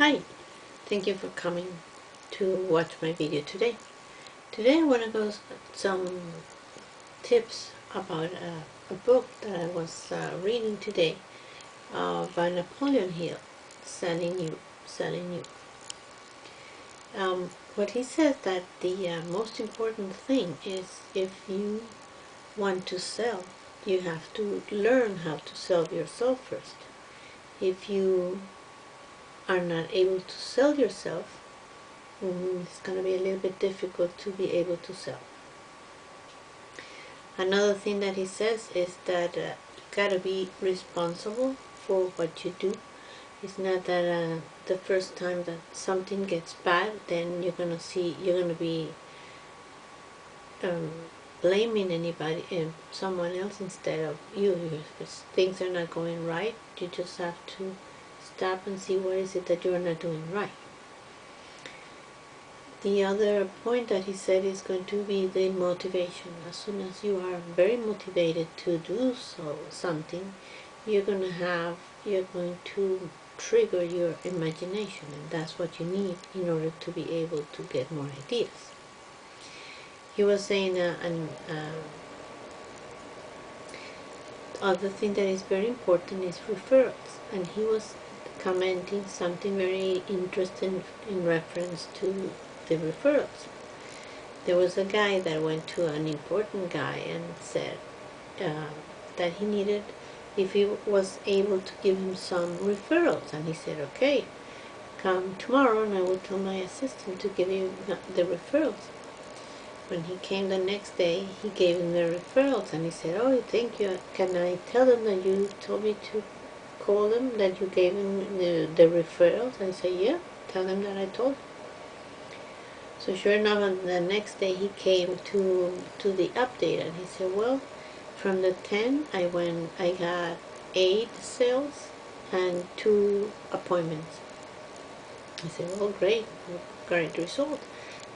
Hi, thank you for coming to watch my video today. Today I want to go some tips about a book that I was reading today by Napoleon Hill, Selling You, Selling You. What he says that the most important thing is if you want to sell, you have to learn how to sell yourself first. If you are not able to sell yourself, it's going to be a little bit difficult to be able to sell. Another thing that he says is that you gotta be responsible for what you do. It's not that the first time that something gets bad, then you're gonna be blaming anybody, someone else instead of you. If things are not going right, you just have to stop and see what is it that you're not doing right. The other point that he said is going to be the motivation. As soon as you are very motivated to do something, you're going to trigger your imagination, and that's what you need in order to be able to get more ideas. He was saying other thing that is very important is referrals, and he was commenting something very interesting in reference to the referrals. There was a guy that went to an important guy and said that he needed, if he was able to give him some referrals, and he said, okay, come tomorrow and I will tell my assistant to give you the referrals. When he came the next day, he gave him the referrals, and he said, oh, thank you, can I tell them that you told me to call them, that you gave him the referrals? I said, yeah, tell them that I told him. So sure enough, on the next day he came to the update, and he said, well, from the 10 I got 8 sales and 2 appointments. I said, well, great result.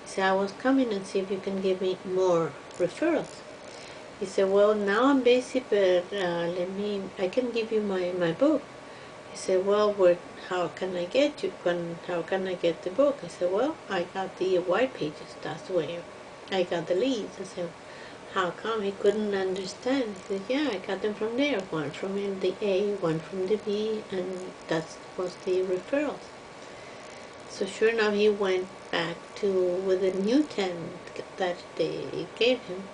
He said, I was coming and see if you can give me more referrals. He said, well, now I'm busy, but I can give you my book. He said, well, how can I get how can I get the book? I said, well, I got the white pages, that's where I got the leads. I said, how come? He couldn't understand. He said, yeah, I got them from there, one from the A, one from the B, and that was the referrals. So sure enough, he went back with a new 10 that they gave him,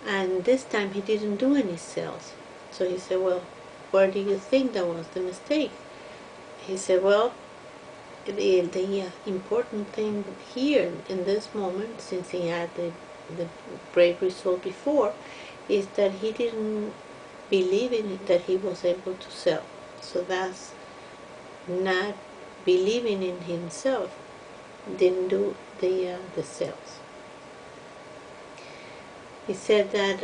and this time he didn't do any sales. So he said, well, where do you think that was the mistake? He said, well, the important thing here in this moment, since he had the great result before, is that he didn't believe in it, that he was able to sell. So that's not believing in himself didn't do the sales. He said that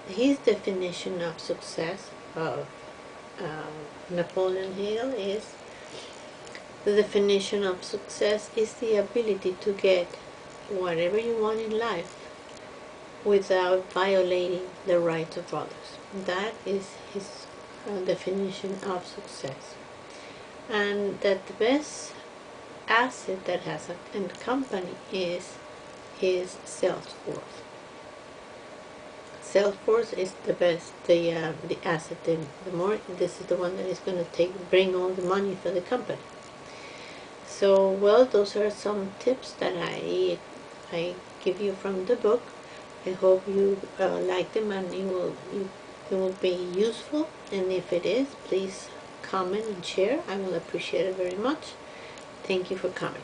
his definition of success of Napoleon Hill is, the definition of success is the ability to get whatever you want in life without violating the rights of others. That is his definition of success. And that the best asset that has a company is his sales force. Salesforce is the best, the asset. The more, this is the one that is going to bring all the money for the company. So, well, those are some tips that I give you from the book. I hope you like them, and it will be useful. And if it is, please comment and share. I will appreciate it very much. Thank you for coming.